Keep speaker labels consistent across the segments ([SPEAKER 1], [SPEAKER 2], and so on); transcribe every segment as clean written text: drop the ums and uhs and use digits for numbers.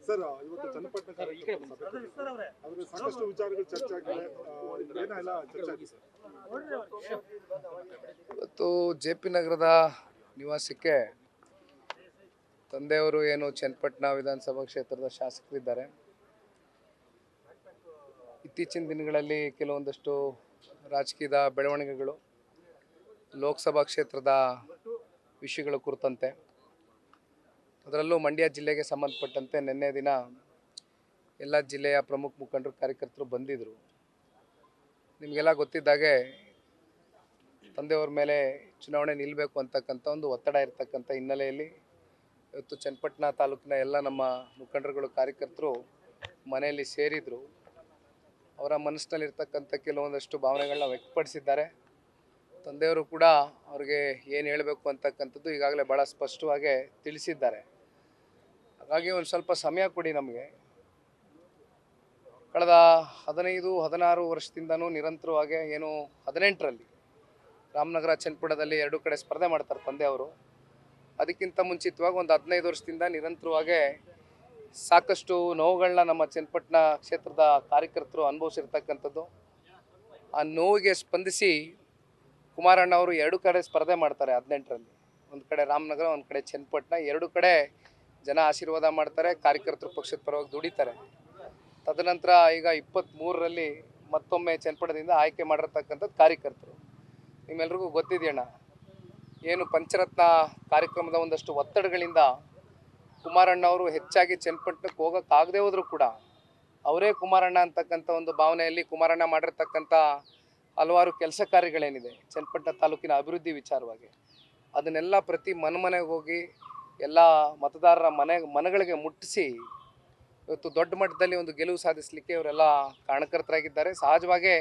[SPEAKER 1] Sir ಇವತ್ತು ಚನ್ನಪಟ್ಟಣ ಕಾರ್ಯಕ್ರಮ ಸಾಕಷ್ಟು ವಿಚಾರಗಳು ಚರ್ಚೆ ಆಗಿದೆ. ಏನೆಲ್ಲ ಚರ್ಚೆ ಆಗಿದೆ ಸರ್?
[SPEAKER 2] ಇವತ್ತು ಜೆ.ಪಿ. ನಗರದ ನಿವಾಸಕ್ಕೆ ತಂದೆಯವರು ಏನು ಚನ್ನಪಟ್ಟಣ ವಿಧಾನಸಭಾ ಕ್ಷೇತ್ರದ ಶಾಸಕರಿದ್ದಾರೆ. ಇತ್ತೀಚಿನ ದಿನಗಳಲ್ಲಿ ಕೆಲವೊಂದಷ್ಟು ರಾಜಕೀಯದ ಬೆಳವಣಿಗೆಗಳು ಲೋಕಸಭಾ ಕ್ಷೇತ್ರದ ವಿಷಯಗಳ ಕುರಿತಂತೆ, ಅದರಲ್ಲೂ ಮಂಡ್ಯ ಜಿಲ್ಲೆಗೆ ಸಂಬಂಧಪಟ್ಟಂತೆ ನಿನ್ನೆ ದಿನ ಎಲ್ಲ ಜಿಲ್ಲೆಯ ಪ್ರಮುಖ ಮುಖಂಡರು ಕಾರ್ಯಕರ್ತರು ಬಂದಿದ್ದರು. ನಿಮಗೆಲ್ಲ ಗೊತ್ತಿದ್ದಾಗೆ ತಂದೆಯವ್ರ ಮೇಲೆ ಚುನಾವಣೆ ನಿಲ್ಲಬೇಕು ಅಂತಕ್ಕಂಥ ಒಂದು ಒತ್ತಡ ಇರತಕ್ಕಂಥ ಹಿನ್ನೆಲೆಯಲ್ಲಿ ಇವತ್ತು ಚನ್ನಪಟ್ಟಣ ತಾಲೂಕಿನ ಎಲ್ಲ ನಮ್ಮ ಮುಖಂಡರುಗಳು ಕಾರ್ಯಕರ್ತರು ಮನೆಯಲ್ಲಿ ಸೇರಿದರು. ಅವರ ಮನಸ್ಸಿನಲ್ಲಿರ್ತಕ್ಕಂಥ ಕೆಲವೊಂದಷ್ಟು ಭಾವನೆಗಳನ್ನ ವ್ಯಕ್ತಪಡಿಸಿದ್ದಾರೆ. ತಂದೆಯವರು ಕೂಡ ಅವ್ರಿಗೆ ಏನು ಹೇಳಬೇಕು ಅಂತಕ್ಕಂಥದ್ದು ಈಗಾಗಲೇ ಭಾಳ ಸ್ಪಷ್ಟವಾಗಿ ತಿಳಿಸಿದ್ದಾರೆ. ಹಾಗಾಗಿ ಒಂದು ಸ್ವಲ್ಪ ಸಮಯ ಕೊಡಿ ನಮಗೆ. ಕಳೆದ 15-16 ವರ್ಷದಿಂದನೂ ನಿರಂತರವಾಗಿ ಏನು 18ರಲ್ಲಿ ರಾಮನಗರ ಚನ್ನಪಟ್ಟಣದಲ್ಲಿ 2 ಕಡೆ ಸ್ಪರ್ಧೆ ಮಾಡ್ತಾರೆ ತಂದೆಯವರು. ಅದಕ್ಕಿಂತ ಮುಂಚಿತವಾಗಿ ಒಂದು 15 ವರ್ಷದಿಂದ ನಿರಂತರವಾಗಿ ಸಾಕಷ್ಟು ನೋವುಗಳನ್ನ ನಮ್ಮ ಚನ್ನಪಟ್ಟಣ ಕ್ಷೇತ್ರದ ಕಾರ್ಯಕರ್ತರು ಅನುಭವಿಸಿರ್ತಕ್ಕಂಥದ್ದು. ಆ ನೋವಿಗೆ ಸ್ಪಂದಿಸಿ ಕುಮಾರಣ್ಣ ಅವರು 2 ಕಡೆ ಸ್ಪರ್ಧೆ ಮಾಡ್ತಾರೆ 18ರಲ್ಲಿ. ಒಂದು ಕಡೆ ರಾಮನಗರ, ಒಂದು ಕಡೆ ಚನ್ನಪಟ್ಟಣ. 2 ಕಡೆ ಜನ ಆಶೀರ್ವಾದ ಮಾಡ್ತಾರೆ, ಕಾರ್ಯಕರ್ತರು ಪಕ್ಷದ ಪರವಾಗಿ ದುಡಿತಾರೆ. ತದನಂತರ ಈಗ 23ರಲ್ಲಿ ಮತ್ತೊಮ್ಮೆ ಚನ್ನಪಟ್ಟಣದಿಂದ ಆಯ್ಕೆ ಮಾಡಿರ್ತಕ್ಕಂಥದ್ದು ಕಾರ್ಯಕರ್ತರು. ನಿಮ್ಮೆಲ್ರಿಗೂ ಗೊತ್ತಿದೆಯಣ್ಣ, ಏನು ಪಂಚರತ್ನ ಕಾರ್ಯಕ್ರಮದ ಒಂದಷ್ಟು ಒತ್ತಡಗಳಿಂದ ಕುಮಾರಣ್ಣ ಅವರು ಹೆಚ್ಚಾಗಿ ಚನ್ನಪಟ್ಟಣಕ್ಕೆ ಹೋಗೋಕ್ಕಾಗದೇ ಹೋದರೂ ಕೂಡ ಅವರೇ ಕುಮಾರಣ್ಣ ಅಂತಕ್ಕಂಥ ಒಂದು ಭಾವನೆಯಲ್ಲಿ ಕುಮಾರಣ್ಣ ಮಾಡಿರ್ತಕ್ಕಂಥ ಹಲವಾರು ಕೆಲಸ ಕಾರ್ಯಗಳೇನಿದೆ ಚನ್ನಪಟ್ಟಣ ತಾಲೂಕಿನ ಅಭಿವೃದ್ಧಿ ವಿಚಾರವಾಗಿ, ಅದನ್ನೆಲ್ಲ ಪ್ರತಿ ಮನೆಗೆ ಹೋಗಿ ಎಲ್ಲ ಮತದಾರರ ಮನೆಗಳಿಗೆ ಮುಟ್ಟಿಸಿ ಇವತ್ತು ದೊಡ್ಡ ಮಟ್ಟದಲ್ಲಿ ಒಂದು ಗೆಲುವು ಸಾಧಿಸಲಿಕ್ಕೆ ಇವರೆಲ್ಲ ಕಾರಣಕರ್ತರಾಗಿದ್ದಾರೆ. ಸಹಜವಾಗಿ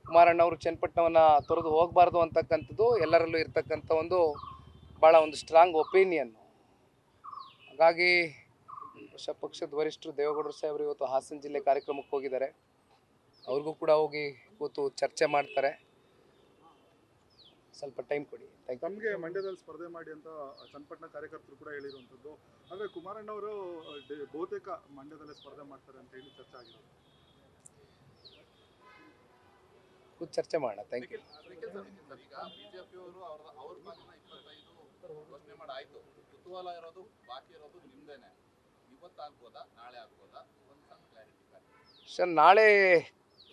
[SPEAKER 2] ಕುಮಾರಣ್ಣ ಅವರು ಚನ್ನಪಟ್ಟಣವನ್ನು ತೊರೆದು ಹೋಗಬಾರ್ದು ಅಂತಕ್ಕಂಥದ್ದು ಎಲ್ಲರಲ್ಲೂ ಇರ್ತಕ್ಕಂಥ ಒಂದು ಭಾಳ ಒಂದು ಸ್ಟ್ರಾಂಗ್ ಒಪಿನಿಯನ್ನು. ಹಾಗಾಗಿ ಪಕ್ಷದ ವರಿಷ್ಠರು ದೇವೇಗೌಡರು ಸಾಹೇಬರು ಇವತ್ತು ಹಾಸನ ಜಿಲ್ಲೆ ಕಾರ್ಯಕ್ರಮಕ್ಕೆ ಹೋಗಿದ್ದಾರೆ. ಅವ್ರಿಗೂ ಕೂಡ ಹೋಗಿ ಕೂತು ಚರ್ಚೆ ಮಾಡ್ತಾರೆ. ಸ್ವಲ್ಪ ಟೈಮ್ ಕೊಡಿ.
[SPEAKER 1] ತಮಗೆ ಮಂಡ್ಯದಲ್ಲಿ ಸ್ಪರ್ಧೆ ಮಾಡಿ ಅಂತ ಚನ್ನಪಟ್ಟಣ ಕಾರ್ಯಕರ್ತರು ಕೂಡ ಹೇಳಿರುವಂಥದ್ದು. ಆದರೆ ಕುಮಾರಣ್ಣ ಅವರು ಬಹುತೇಕ ಮಂಡ್ಯದಲ್ಲೇ ಸ್ಪರ್ಧೆ ಮಾಡ್ತಾರೆ ಅಂತ ಹೇಳಿ ಚರ್ಚೆ ಆಗಿರೋದು.
[SPEAKER 2] ಕೂತು ಚರ್ಚೆ ಮಾಡೋಣ. Thank you.
[SPEAKER 3] ಈಗ ಬಿಜೆಪಿಯವರು ಅವ್ರ ಭಾಗನ 25 ಘೋಷಣೆ ಮಾಡಾಯ್ತು. ಕುತೂಹಲ ಇರೋದು ಬಾಕಿ ಇರೋದು ನಿಮ್ದೇನೆ. ಇವತ್ತು ಆಗ್ಬೋದಾ, ನಾಳೆ ಆಗ್ಬೋದಾ? ಒಂದು ಸಣ್ಣ ಕ್ಲಾರಿಟಿ
[SPEAKER 2] ಸರ್, ನಾಳೆ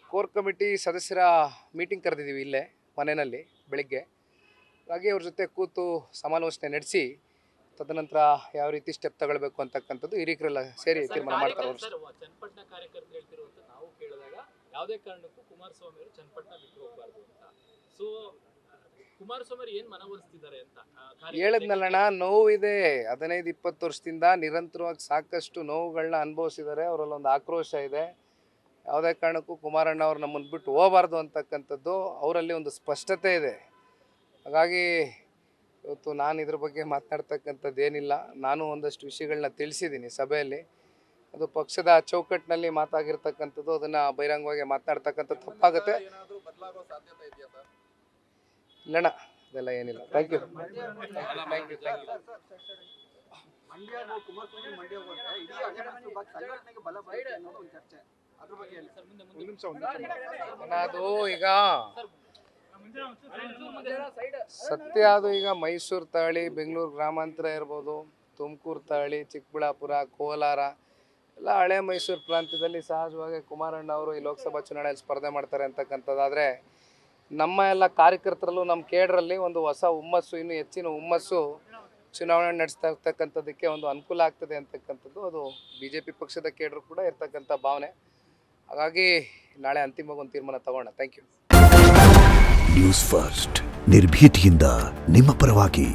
[SPEAKER 2] ಕೋರ್ ಕಮಿಟಿ ಸದಸ್ಯರ ಮೀಟಿಂಗ್ ಕರೆದಿದ್ದೀವಿ ಇಲ್ಲೇ ಮನೆಯಲ್ಲಿ ಬೆಳಿಗ್ಗೆ. ಹಾಗೆ ಅವ್ರ ಜೊತೆ ಕೂತು ಸಮಾಲೋಚನೆ ನಡೆಸಿ ತದನಂತರ ಯಾವ ರೀತಿ ಸ್ಟೆಪ್ ತಗೊಳ್ಬೇಕು ಅಂತಕ್ಕಂಥದ್ದು ಹಿರಿಯರೆಲ್ಲ ಸೇರಿ ತೀರ್ಮಾನ ಮಾಡ್ತಾರೆ.
[SPEAKER 4] ಚನ್ನಪಟ್ಟಣ ಕಾರ್ಯಕರ್ತರು ಹೇಳ್ತಿರುವಂತ ನಾವು ಕೇಳಿದಾಗ ಯಾವುದೇ ಕಾರಣಕ್ಕೂ ಕುಮಾರಸ್ವಾಮಿ ಅವರು ಚನ್ನಪಟ್ಟಣ ಬಿಟ್ಟು ಹೋಗಬಾರ್ದು ಅಂತ. ಸೊ ಕುಮಾರಸ್ವಾಮಿ ಏನ್ ಮನವೊಲಿಸ್ತಿದ್ದಾರೆ ಅಂತ
[SPEAKER 2] ಹೇಳಿದ್ನಲ್ಲಣ್ಣ, ನೋವಿದೆ. 15-20 ವರ್ಷದಿಂದ ನಿರಂತರವಾಗಿ ಸಾಕಷ್ಟು ನೋವುಗಳನ್ನ ಅನುಭವಿಸಿದ್ದಾರೆ. ಅವರಲ್ಲಿ ಒಂದು ಆಕ್ರೋಶ ಇದೆ. ಯಾವುದೇ ಕಾರಣಕ್ಕೂ ಕುಮಾರಣ್ಣ ಅವ್ರು ನಮ್ಮನ್ನು ಬಿಟ್ಟು ಹೋಗಬಾರ್ದು ಅಂತಕ್ಕಂಥದ್ದು ಅವರಲ್ಲಿ ಒಂದು ಸ್ಪಷ್ಟತೆ ಇದೆ. ಹಾಗಾಗಿ ಇವತ್ತು ನಾನು ಇದ್ರ ಬಗ್ಗೆ ಮಾತನಾಡ್ತಕ್ಕಂಥದ್ದು ಏನಿಲ್ಲ. ನಾನು ಒಂದಷ್ಟು ವಿಷಯಗಳನ್ನ ತಿಳಿಸಿದ್ದೀನಿ ಸಭೆಯಲ್ಲಿ. ಅದು ಪಕ್ಷದ ಚೌಕಟ್ಟಿನಲ್ಲಿ ಮಾತಾಗಿರ್ತಕ್ಕಂಥದ್ದು. ಅದನ್ನು ಬಹಿರಂಗವಾಗಿ ಮಾತನಾಡ್ತಕ್ಕಂಥದ್ದು ತಪ್ಪಾಗುತ್ತೆ. ಇಲ್ಲಣ್ಣ, ಅದೆಲ್ಲ ಏನಿಲ್ಲ. Thank you. ಅದು ಈಗ ಸತ್ಯ, ಅದು ಈಗ ಮೈಸೂರು ತಾಳಿ, ಬೆಂಗಳೂರು ಗ್ರಾಮಾಂತರ ಇರ್ಬೋದು, ತುಮಕೂರು ತಾಳಿ, ಚಿಕ್ಕಬಳ್ಳಾಪುರ, ಕೋಲಾರ ಎಲ್ಲ ಹಳೆ ಮೈಸೂರು ಪ್ರಾಂತ್ಯದಲ್ಲಿ ಸಹಜವಾಗಿ ಕುಮಾರಣ್ಣ ಅವರು ಈ ಲೋಕಸಭಾ ಚುನಾವಣೆಯಲ್ಲಿ ಸ್ಪರ್ಧೆ ಮಾಡ್ತಾರೆ ಅಂತಕ್ಕಂಥದ್ದಾದರೆ, ನಮ್ಮ ಎಲ್ಲ ಕಾರ್ಯಕರ್ತರಲ್ಲೂ ನಮ್ಮ ಕೇಡ್ರಲ್ಲಿ ಒಂದು ಹೊಸ ಹುಮ್ಮಸ್ಸು, ಇನ್ನೂ ಹೆಚ್ಚಿನ ಹುಮ್ಮಸ್ಸು ಚುನಾವಣೆ ನಡೆಸ್ತಾ ಇರ್ತಕ್ಕಂಥದ್ದಕ್ಕೆ ಒಂದು ಅನುಕೂಲ ಆಗ್ತದೆ ಅಂತಕ್ಕಂಥದ್ದು ಅದು BJP ಪಕ್ಷದ ಕೇಡ್ರು ಕೂಡ ಇರ್ತಕ್ಕಂಥ ಭಾವನೆ. ಹಾಗಾಗಿ ನಾಳೆ ಅಂತಿಮವಾಗಿ ಒಂದು ತೀರ್ಮಾನ ತಗೋಣ. Thank you.
[SPEAKER 5] ನ್ಯೂಸ್ ಫಸ್ಟ್, ನಿರ್ಭೀತಿಯಿಂದ ನಿಮ್ಮ ಪರವಾಗಿ.